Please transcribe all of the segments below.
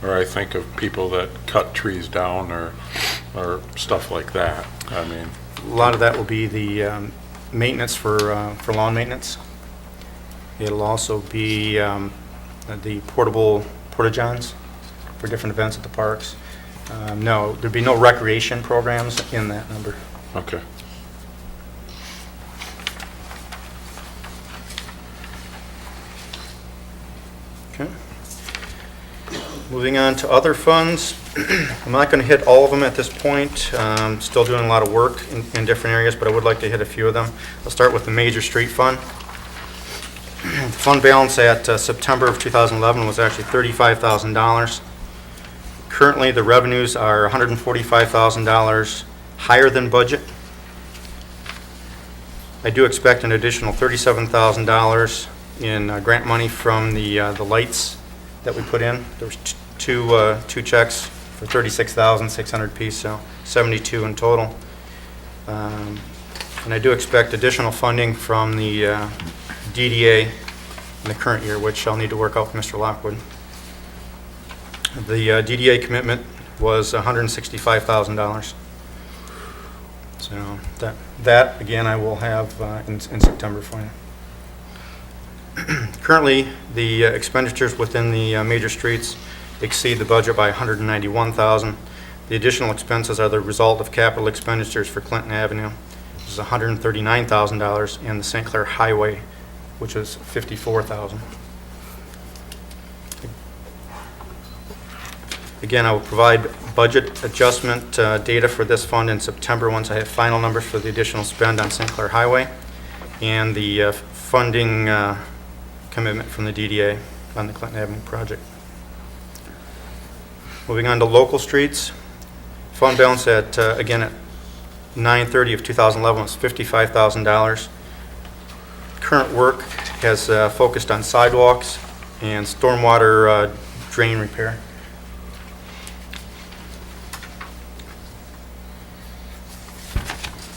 or I think of people that cut trees down or stuff like that. I mean, A lot of that will be the maintenance for lawn maintenance. It'll also be the portable porta-johns for different events at the parks. No, there'd be no recreation programs in that number. okay. Okay. Moving on to other funds. I'm not going to hit all of them at this point. Still doing a lot of work in different areas, but I would like to hit a few of them. I'll start with the Major Street Fund. The fund balance at September of 2011 was actually $35,000. Currently, the revenues are $145,000 higher than budget. I do expect an additional $37,000 in grant money from the lights that we put in. There was two checks for $36,600 apiece, so 72 in total. And I do expect additional funding from the DDA in the current year, which I'll need to work out with Mr. Lockwood. The DDA commitment was $165,000. So that again I will have in September for you. Currently, the expenditures within the major streets exceed the budget by $191,000. The additional expenses are the result of capital expenditures for Clinton Avenue, which is $139,000, and the St. Clair Highway, which is $54,000. Again, I will provide budget adjustment data for this fund in September once I have final numbers for the additional spend on St. Clair Highway and the funding commitment from the DDA on the Clinton Avenue project. Moving on to local streets. Fund balance at, again, at 9/30 of 2011 was $55,000. Current work has focused on sidewalks and stormwater drain repair.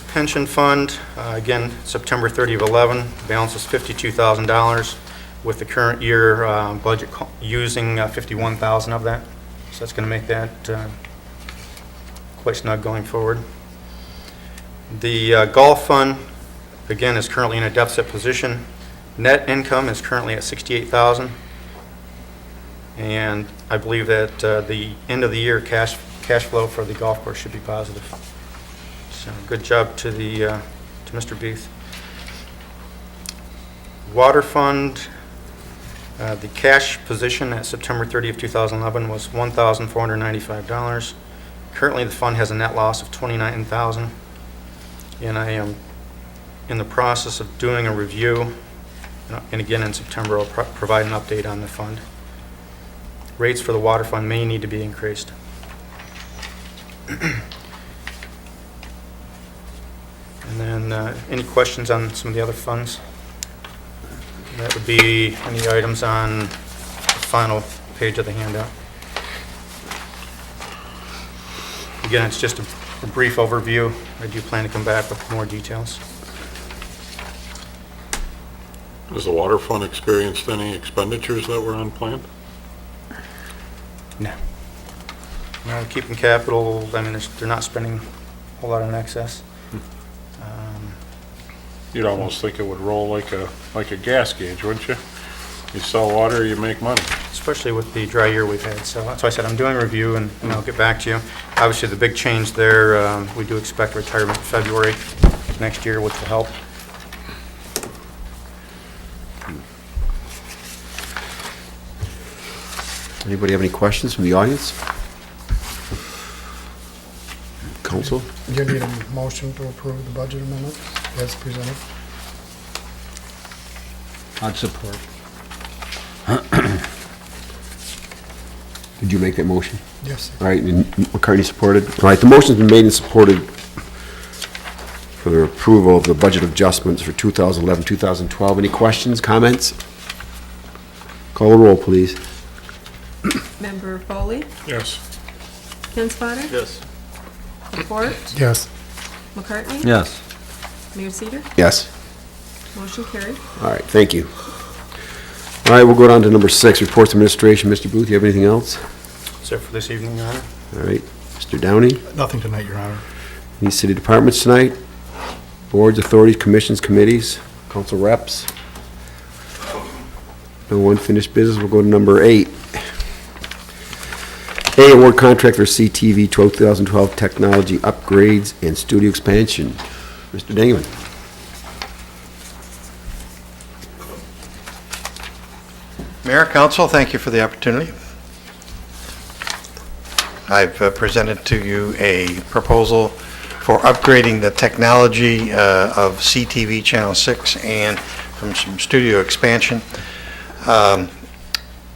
Pension fund, again, September 30 of 11, balance is $52,000 with the current year budget using $51,000 of that. So that's going to make that quite snug going forward. The golf fund, again, is currently in a deficit position. Net income is currently at $68,000. And I believe that the end of the year cash flow for the golf course should be positive. So good job to Mr. Beath. Water fund, the cash position at September 30 of 2011 was $1,495. Currently, the fund has a net loss of $29,000, and I am in the process of doing a review, and again in September I'll provide an update on the fund. Rates for the water fund may need to be increased. And then any questions on some of the other funds? That would be any items on the final page of the handout. Again, it's just a brief overview. I do plan to come back with more details. Has the water fund experienced any expenditures that were unplanned? No. No, keeping capital, I mean, they're not spending a whole lot in excess. You'd almost think it would roll like a gas gauge, wouldn't you? You sell water, you make money. Especially with the dry year we've had. So that's why I said I'm doing a review and I'll get back to you. Obviously, the big change there, we do expect retirement in February next year, which will help. Anybody have any questions from the audience? Council? You need a motion to approve the budget amendment as presented? I'd support. Did you make that motion? Yes. All right, and McCartney supported. All right, the motion's been made and supported for the approval of the budget adjustments for 2011, 2012. Any questions, comments? Call the roll, please. Member Foley? Yes. Kinsfater? Yes. Laporte? Yes. McCartney? Yes. Mayor Cedar? Yes. Motion carried. All right, thank you. All right, we'll go down to number 6, reports of administration. Mr. Booth, you have anything else? That's it for this evening, Your Honor. All right, Mr. Downey? Nothing tonight, Your Honor. Any city departments tonight? Boards, authorities, commissions, committees, council reps? No unfinished business. We'll go to number 8. A, award contract for CTV 2012 technology upgrades and studio expansion. Mr. Dingaman. Mayor, Council, thank you for the opportunity. I've presented to you a proposal for upgrading the technology of CTV Channel 6 and from some studio expansion.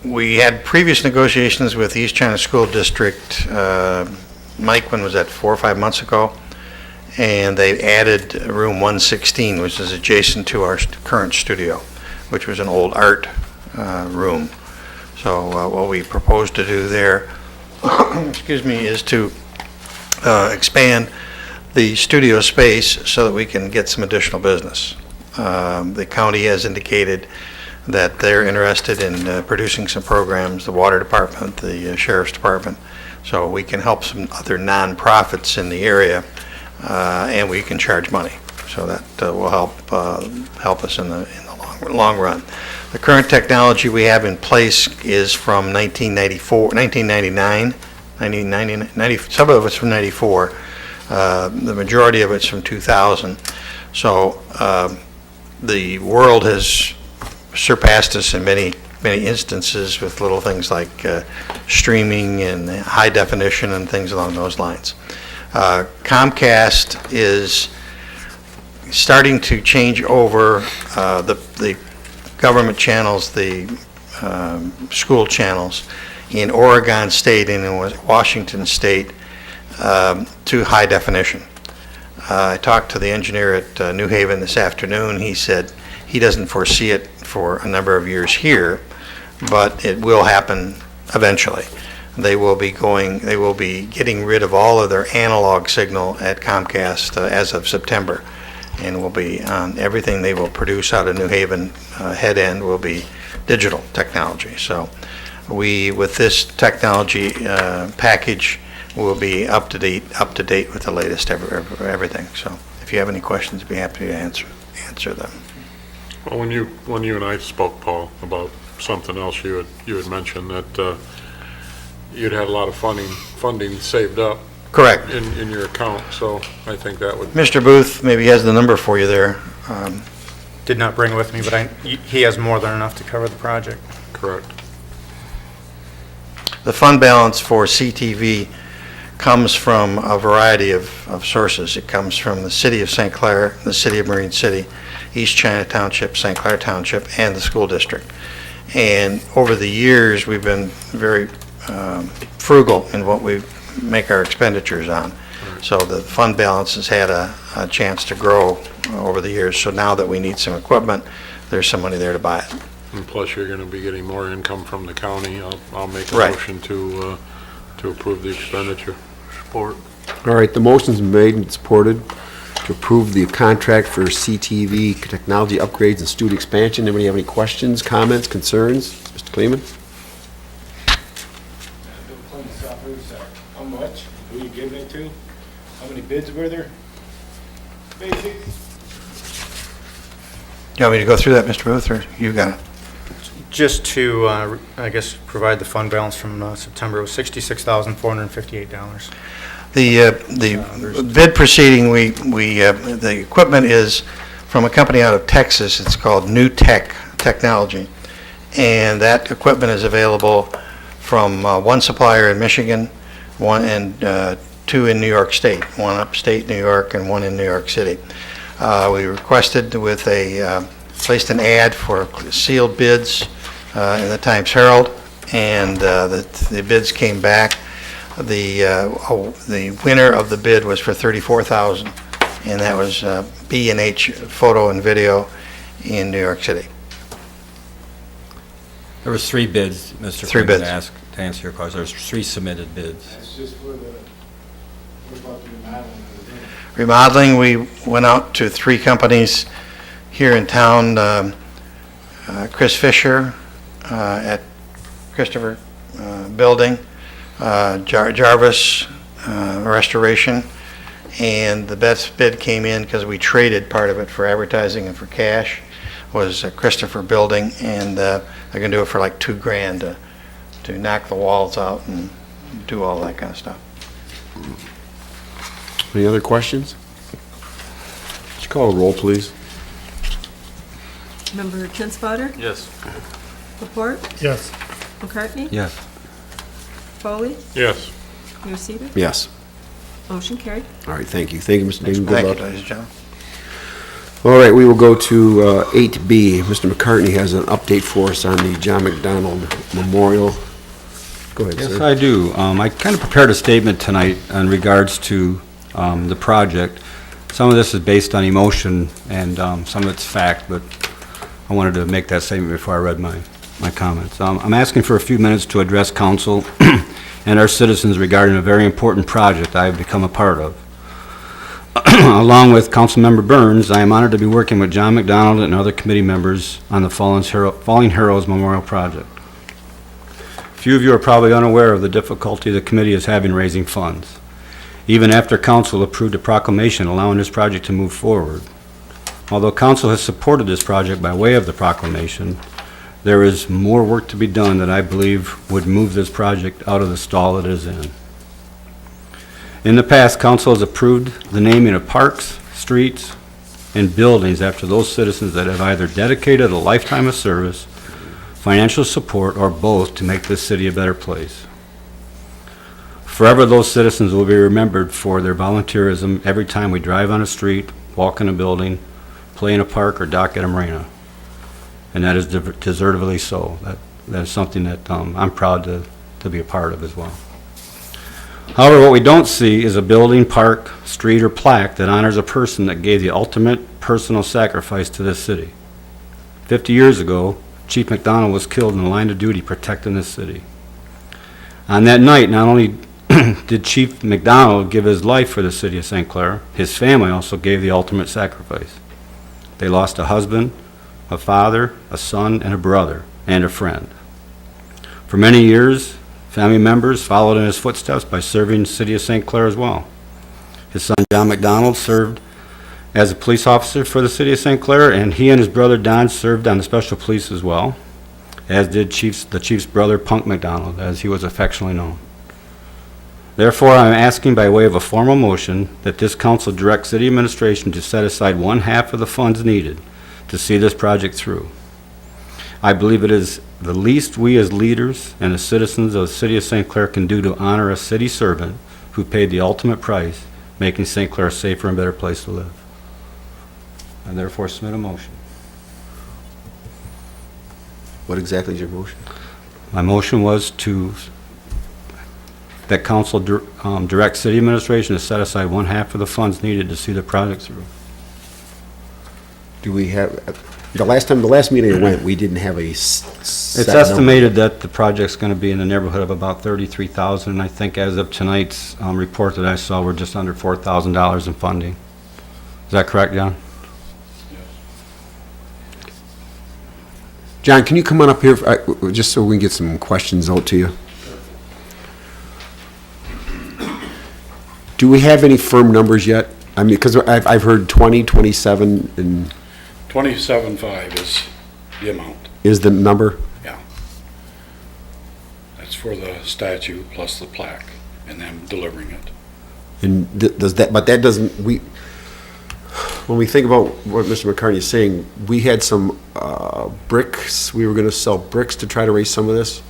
We had previous negotiations with the East China School District, Mike, when was that, 4 or 5 months ago? And they added room 116, which is adjacent to our current studio, which was an old art room. So what we propose to do there, excuse me, is to expand the studio space so that we can get some additional business. The county has indicated that they're interested in producing some programs, the water department, the sheriff's department, so we can help some other nonprofits in the area, and we can charge money. So that will help us in the long run. The current technology we have in place is from 1999, some of it's from 94. The majority of it's from 2000. So the world has surpassed us in many instances with little things like streaming and high definition and things along those lines. Comcast is starting to change over the government channels, the school channels in Oregon State and in Washington State to high definition. I talked to the engineer at New Haven this afternoon. He said he doesn't foresee it for a number of years here, but it will happen eventually. They will be getting rid of all of their analog signal at Comcast as of September, and will be on everything they will produce out of New Haven head end will be digital technology. So we, with this technology package, will be up to date with the latest everything. So if you have any questions, I'd be happy to answer them. Well, when you and I spoke, Paul, about something else, you had mentioned that you'd had a lot of funding saved up Correct. in your account, so I think that would. Mr. Booth maybe has the number for you there. Did not bring it with me, but he has more than enough to cover the project. Correct. The fund balance for CTV comes from a variety of sources. It comes from the city of St. Clair, the city of Marine City, East China Township, St. Clair Township, and the school district. And over the years, we've been very frugal in what we make our expenditures on. So the fund balance has had a chance to grow over the years. So now that we need some equipment, there's some money there to buy it. And plus, you're going to be getting more income from the county. I'll make a Right. motion to approve the expenditure. Support. All right, the motion's made and supported to approve the contract for CTV technology upgrades and studio expansion. Anybody have any questions, comments, concerns? Mr. Kleeman? How much? Who you giving it to? How many bids were there? Basic. You want me to go through that, Mr. Booth, or you got it? Just to, I guess, provide the fund balance from September, it was $66,458. The bid proceeding, the equipment is from a company out of Texas. It's called New Tech Technology. And that equipment is available from one supplier in Michigan, one and two in New York State, one upstate New York and one in New York City. We requested placed an ad for sealed bids in the Times Herald, and the bids came back. The winner of the bid was for $34,000, and that was B&H Photo and Video in New York City. There was 3 bids, Mr. Three Freeman bids. asked to answer your question. There's 3 submitted bids. That's just for what about the remodeling of the building? Remodeling, we went out to 3 companies here in town. Chris Fisher at Christopher Building, Jarvis Restoration, and the best bid came in because we traded part of it for advertising and for cash, was Christopher Building, and they're going to do it for like $2,000 to knock the walls out and do all that kind of stuff. Any other questions? Would you call a roll, please? Member Kinsfater? Yes. Laporte? Yes. McCartney? Yes. Foley? Yes. Mayor Cedar? Yes. Motion carried. All right, thank you. Thank you, Mr. Dingman. Good Thank you, luck. ladies and gentlemen. All right, we will go to 8B. Mr. McCartney has an update for us on the John McDonald Memorial. Go ahead, Yes, sir. I do. I kind of prepared a statement tonight in regards to the project. Some of this is based on emotion and some of it's fact, but I wanted to make that statement before I read my comments. I'm asking for a few minutes to address council and our citizens regarding a very important project I have become a part of. Along with Councilmember Burns, I am honored to be working with John McDonald and other committee members on the Fallen Heroes Memorial Project. Few of you are probably unaware of the difficulty the committee is having raising funds, even after council approved a proclamation allowing this project to move forward. Although council has supported this project by way of the proclamation, there is more work to be done that I believe would move this project out of the stall it is in. In the past, council has approved the naming of parks, streets, and buildings after those citizens that have either dedicated a lifetime of service, financial support, or both to make this city a better place. Forever, those citizens will be remembered for their volunteerism every time we drive on a street, walk in a building, play in a park, or dock at a marina. And that is deservedly so. That is something that I'm proud to be a part of as well. However, what we don't see is a building, park, street, or plaque that honors a person that gave the ultimate personal sacrifice to this city. 50 years ago, Chief McDonald was killed in the line of duty protecting this city. On that night, not only did Chief McDonald give his life for the city of St. Clair, his family also gave the ultimate sacrifice. They lost a husband, a father, a son, and a brother, and a friend. For many years, family members followed in his footsteps by serving the city of St. Clair as well. His son, John McDonald, served as a police officer for the city of St. Clair, and he and his brother, Don, served on the special police as well, as did the chief's brother, Punk McDonald, as he was affectionately known. Therefore, I am asking by way of a formal motion that this council direct city administration to set aside one half of the funds needed to see this project through. I believe it is the least we as leaders and the citizens of the city of St. Clair can do to honor a city servant who paid the ultimate price, making St. Clair a safer and better place to live. I therefore submit a motion. What exactly is your motion? My motion was that council direct city administration to set aside one half of the funds needed to see the project through. Do we have, the last meeting I went, we didn't have a It's estimated that the project's going to be in the neighborhood of about $33,000, and I think as of tonight's report that I saw, we're just under $4,000 in funding. Is that correct, John? John, can you come on up here, just so we can get some questions out to you? Do we have any firm numbers yet? I mean, because I've heard 20, 27, and 27.5 is the amount, is the number? yeah. That's for the statue plus the plaque and them delivering it. And does that, but that doesn't, when we think about what Mr. McCartney is saying, we had some bricks, we were going to sell bricks to try to raise some of this?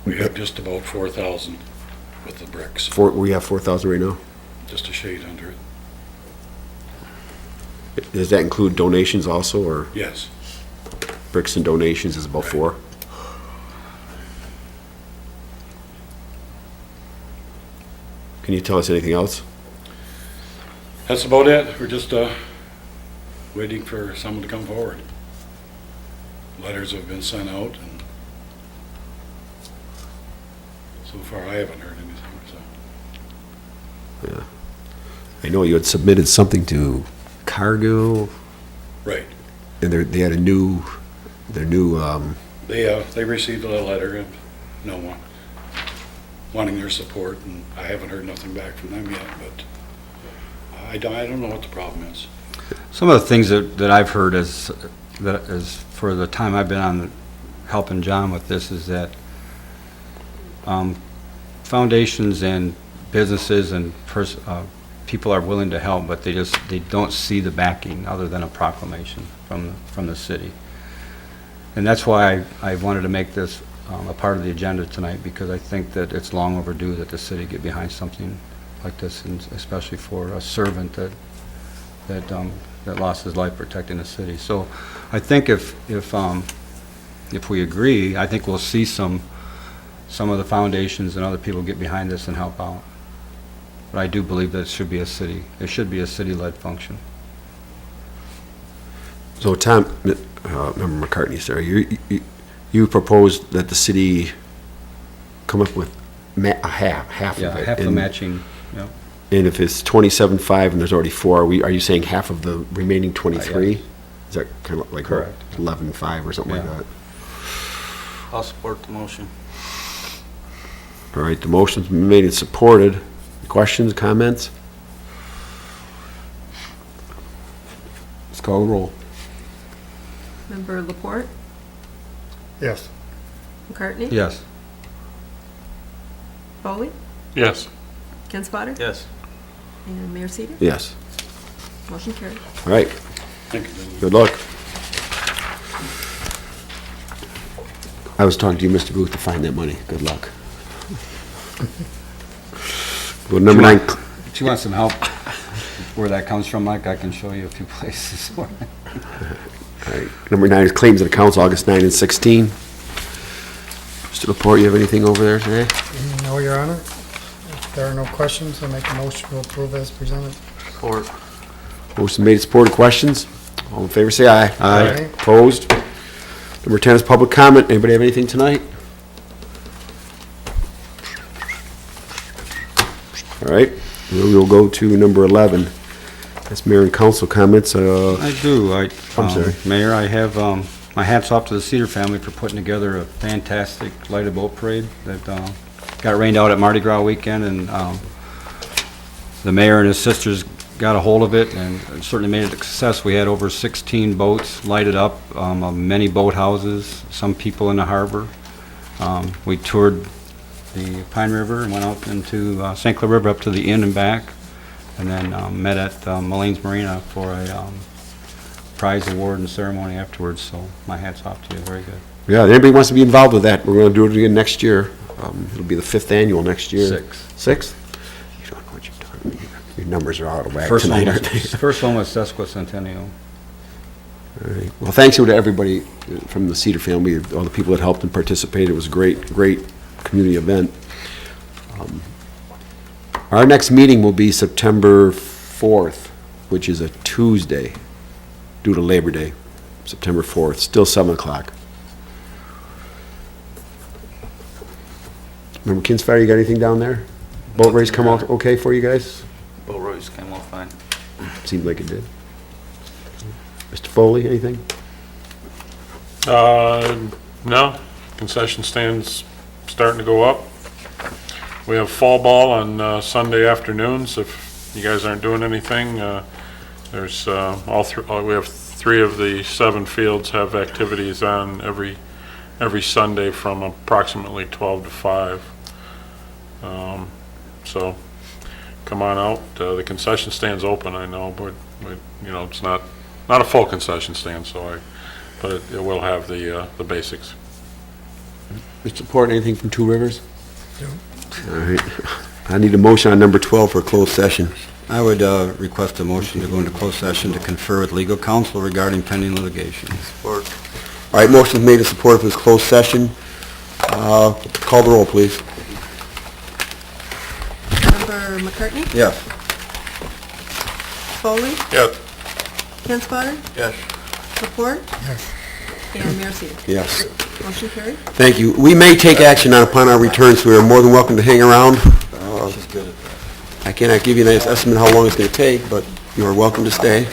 We have just about 4,000 with the bricks, We have 4,000 right now? just a shade under it. Does that include donations also, or Yes, bricks and donations is about 4? Can you tell us anything else? that's about it. We're just waiting for someone to come forward. Letters have been sent out, and so far I haven't heard anything, so. Yeah. I know you had submitted something to Cargill, Right. and they had their new, They received a letter of no one. wanting their support, and I haven't heard nothing back from them yet, but I don't know what the problem is. Some of the things that I've heard is for the time I've been on helping John with this is that foundations and businesses and people are willing to help, but they don't see the backing other than a proclamation from the city. And that's why I wanted to make this a part of the agenda tonight, because I think that it's long overdue that the city get behind something like this, and especially for a servant that lost his life protecting the city. So I think if we agree, I think we'll see some of the foundations and other people get behind this and help out. But I do believe that it should be a city-led function. So Tom, Member McCartney, sir, you proposed that the city come up with half of Yeah, it. half the and- matching, yeah. And if it's 27.5 and there's already 4, are you saying half of the remaining 23? Yes. Is that kind of like Correct. 11.5 or something like Yeah. that? I'll support the motion. All right, the motion's been made and supported. Questions, comments? Let's call the roll. Member Laporte, Yes. McCartney? Yes. Foley, Yes. Kinsfater? Yes. And Mayor Seaver? Yes. Motion carried. All right, Thank you, gentlemen. good luck. I was talking to you, Mr. Booth, to find that money. Good luck. Well, number 9, If you want some help where that comes from, Mike, I can show you a few places. all right, number 9 is claims of the council, August 9 and 16. Mr. Laporte, you have anything over there today? No, Your Honor. If there are no questions, I make a motion to approve as presented. Support. Motion made, supported. Questions? All in favor, say aye. Aye. Opposed? Number 10 is public comment. Anybody have anything tonight? All right, we will go to number 11. That's mayor and council comments. I do. I'm sorry. Mayor, I have my hats off to the Cedar family for putting together a fantastic lighted boat parade that got rained out at Mardi Gras weekend, and the mayor and his sisters got a hold of it and certainly made it a success. We had over 16 boats lighted up, many boathouses, some people in the harbor. We toured the Pine River and went out into St. Clair River up to the inn and back, and then met at Mullane's Marina for a prize award and ceremony afterwards. So my hat's off to you. Very good. Yeah, if anybody wants to be involved with that, we're going to do it again next year. It'll be the 5th annual next year. 6th? You don't know what you've done. Your numbers are out of whack tonight, aren't they? First one was sesquicentennial. All right. Well, thanks to everybody from the Cedar family, all the people that helped and participated. It was a great community event. Our next meeting will be September 4th, which is a Tuesday, due to Labor Day, September 4th, still 7 o'clock. Remember Kinsfair, you got anything down there? Boat race come out okay for you guys? Boat race came out fine. Seemed like it did. Mr. Foley, anything? No, concession stands starting to go up. We have fall ball on Sunday afternoons. If you guys aren't doing anything, there's we have 3 of the 7 fields have activities on every Sunday from approximately 12 to 5. So come on out. The concession stand's open, I know, but it's not a full concession stand, but it will have the basics. Mr. Laporte, anything from Two Rivers? No. All right. I need a motion on number 12 for closed session. I would request a motion to go into closed session to confer with legal counsel regarding pending litigation. All right, motion's made and supported for this closed session. Call the roll, please. Member McCartney? Yes. Foley, Yeah. Kinsfater? Yes. Laporte? Yes. And Mayor Seaver? Yes. Motion carried. Thank you. We may take action upon our return, so we are more than welcome to hang around. I cannot give you an estimate how long it's going to take, but you are welcome to stay.